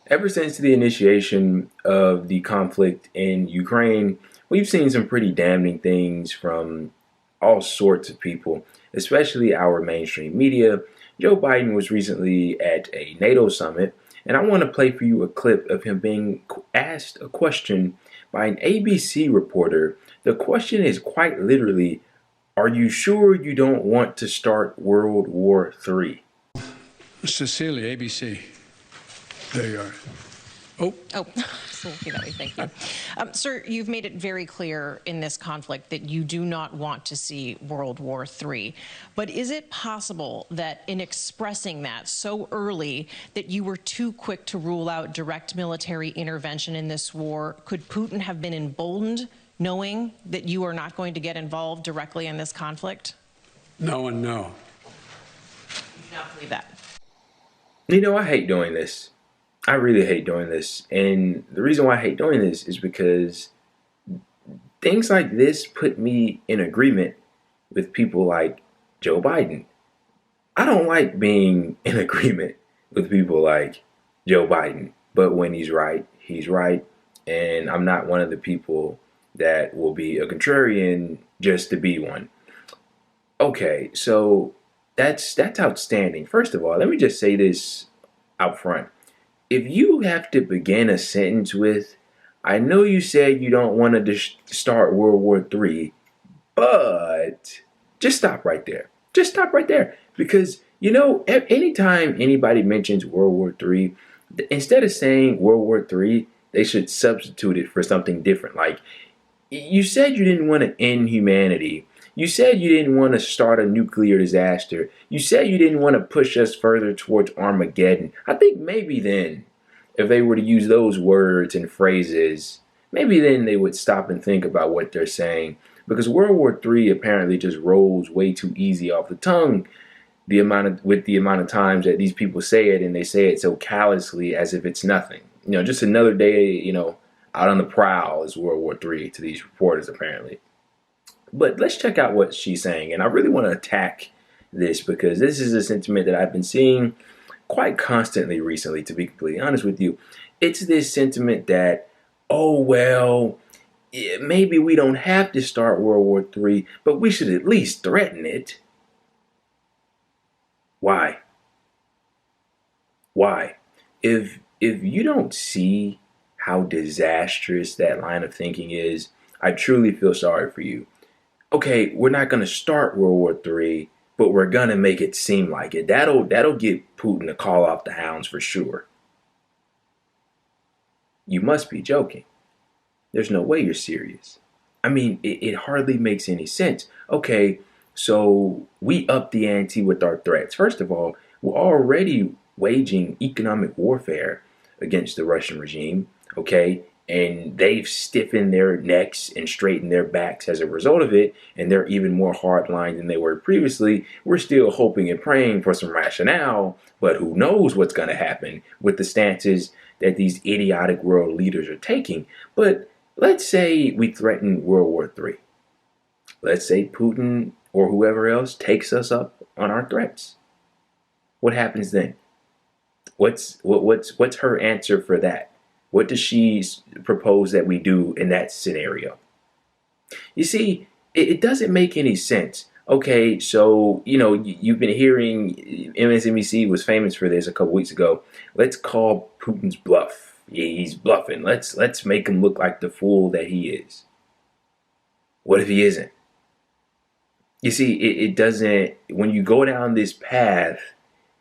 Ever since the initiation of the conflict in Ukraine, we've seen some pretty damning things from all sorts of people, especially our mainstream media. Joe Biden was recently at a NATO summit, and I want to play for you a clip of him being asked a question by an ABC reporter. The question is quite literally, are you sure you don't want to start World War III? Cecilia, ABC. There you are. Oh, so lucky that way. Thank you. Sir, you've made it very clear in this conflict that you do not want to see World War III. But is it possible that in expressing that so early that you were too quick to rule out direct military intervention in this war? Could Putin have been emboldened knowing that you are not going to get involved directly in this conflict? No one know. You do not believe that? You know, I hate doing this. I really hate doing this. And the reason why I hate doing this is because things like this put me in agreement with people like Joe Biden. I don't like being in agreement with people like Joe Biden. But when he's right, he's right. And I'm not one of the people that will be a contrarian just to be one. Okay, so that's outstanding. First of all, let me just say this out front. If you have to begin a sentence with, I know you said you don't want to start World War III, but just stop right there. Just stop right there. Because, you know, anytime anybody mentions World War III, instead of saying World War III, they should substitute it for something different. Like, you said you didn't want to end humanity. You said you didn't want to start a nuclear disaster. You said you didn't want to push us further towards Armageddon. I think maybe then, if they were to use those words and phrases, maybe then they would stop and think about what they're saying. Because World War III apparently just rolls way too easy off the tongue with the amount of times that these people say it, and they say it so callously as if it's nothing. You know, just another day, you know, out on the prowl is World War III to these reporters apparently. But let's check out what she's saying. And I really want to attack this because this is a sentiment that I've been seeing quite constantly recently, to be completely honest with you. It's this sentiment that, oh, well, maybe we don't have to start World War III, but we should at least threaten it. Why? Why? If you don't see how disastrous that line of thinking is, I truly feel sorry for you. Okay, we're not going to start World War III, but we're going to make it seem like it. That'll get Putin to call off the hounds for sure. You must be joking. There's no way you're serious. I mean, it hardly makes any sense. Okay, so we up the ante with our threats. First of all, we're already waging economic warfare against the Russian regime, okay? And they've stiffened their necks and straightened their backs as a result of it, and they're even more hardline than they were previously. We're still hoping and praying for some rationale, but who knows what's going to happen with the stances that these idiotic world leaders are taking. But let's say we threaten World War III. Let's say Putin or whoever else takes us up on our threats. What happens then? What's her answer for that? What does she propose that we do in that scenario? You see, it doesn't make any sense. Okay, so, you know, you've been hearing MSNBC was famous for this a couple weeks ago. Let's call Putin's bluff. Yeah, he's bluffing. Let's make him look like the fool that he is. What if he isn't? You see, it doesn't, when you go down this path,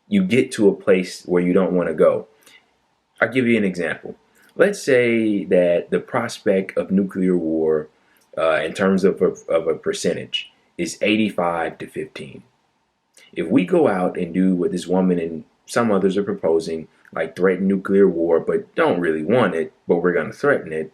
you get to a place where you don't want to go. I'll give you an example. Let's say that the prospect of nuclear war, in terms of a percentage, is 85 to 15. If we go out and do what this woman and some others are proposing, like threaten nuclear war, but don't really want it, but we're going to threaten it,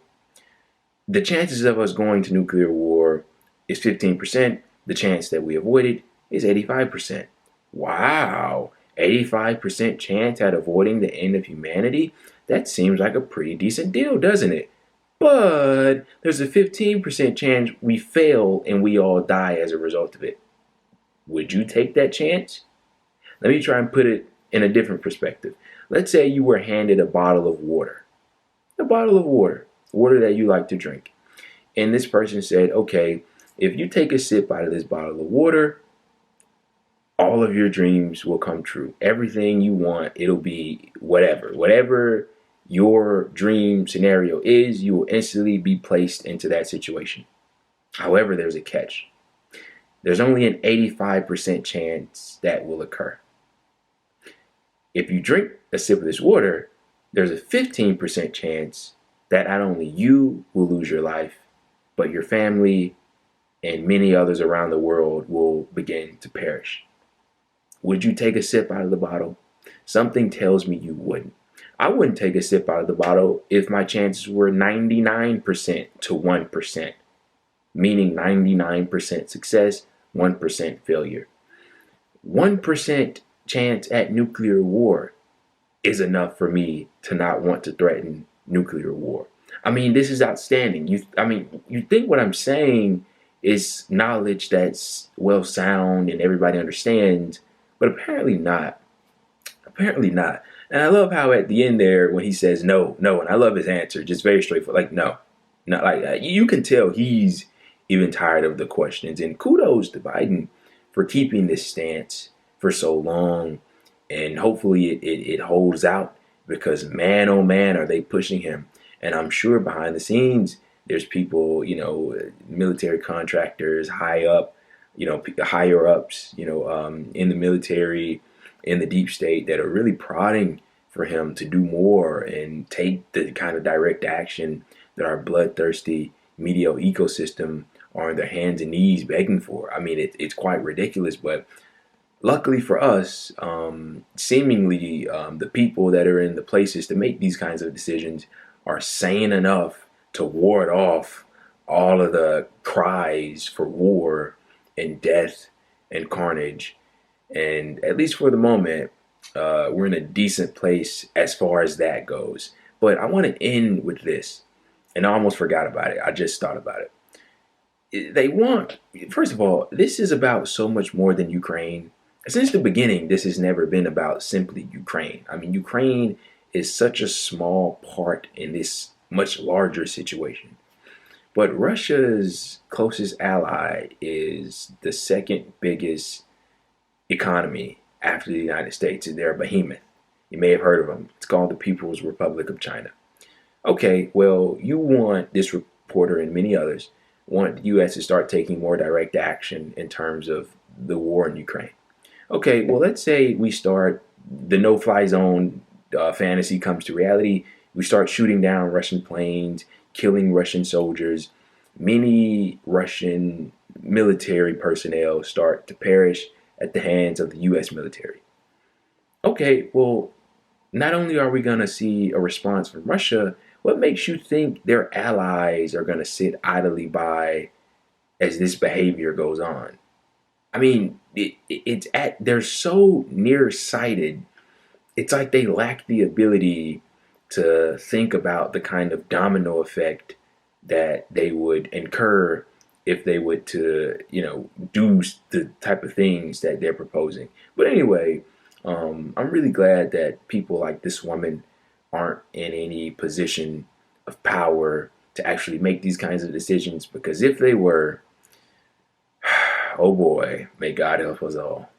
the chances of us going to nuclear war is 15%. The chance that we avoid it is 85%. Wow, 85% chance at avoiding the end of humanity? That seems like a pretty decent deal, doesn't it? But there's a 15% chance we fail and we all die as a result of it. Would you take that chance? Let me try and put it in a different perspective. Let's say you were handed a bottle of water that you like to drink. And this person said, okay, if you take a sip out of this bottle of water, all of your dreams will come true. Everything you want, it'll be whatever. Whatever your dream scenario is, you will instantly be placed into that situation. However, there's a catch. There's only an 85% chance that will occur. If you drink a sip of this water, there's a 15% chance that not only you will lose your life, but your family and many others around the world will begin to perish. Would you take a sip out of the bottle? Something tells me you wouldn't. I wouldn't take a sip out of the bottle if my chances were 99% to 1%, meaning 99% success, 1% failure. 1% chance at nuclear war is enough for me to not want to threaten nuclear war. I mean, this is outstanding. You think what I'm saying is knowledge that's well sound and everybody understands, but apparently not. Apparently not. And I love how at the end there, when he says no, no, and I love his answer, just very straightforward, like no, not like you can tell he's even tired of the questions. And kudos to Biden for keeping this stance for so long, and hopefully it holds out, because man oh man are they pushing him. And I'm sure behind the scenes there's people, military contractors high up, higher ups, in the military, in the deep state, that are really prodding for him to do more and take the kind of direct action that our bloodthirsty media ecosystem are on their hands and knees begging for. I mean, it's quite ridiculous, but luckily for us, seemingly the people that are in the places to make these kinds of decisions are sane enough to ward off all of the cries for war and death and carnage. And at least for the moment, we're in a decent place as far as that goes. But I want to end with this, and I almost forgot about it. I just thought about it. First of all, this is about so much more than Ukraine. Since the beginning, this has never been about simply Ukraine. I mean, Ukraine is such a small part in this much larger situation. But Russia's closest ally is the second biggest economy after the United States. They're a behemoth. You may have heard of them. It's called the People's Republic of China. Okay, well, you want, this reporter and many others want the U.S. to start taking more direct action in terms of the war in Ukraine. Okay, well, let's say we start, the no-fly zone fantasy comes to reality. We start shooting down Russian planes, killing Russian soldiers. Many Russian military personnel start to perish at the hands of the U.S. military. Okay, well, not only are we going to see a response from Russia, what makes you think their allies are going to sit idly by as this behavior goes on? I mean, they're so nearsighted. It's like they lack the ability to think about the kind of domino effect that they would incur if they would to, do the type of things that they're proposing. But anyway, I'm really glad that people like this woman aren't in any position of power to actually make these kinds of decisions, because if they were, oh boy, may God help us all.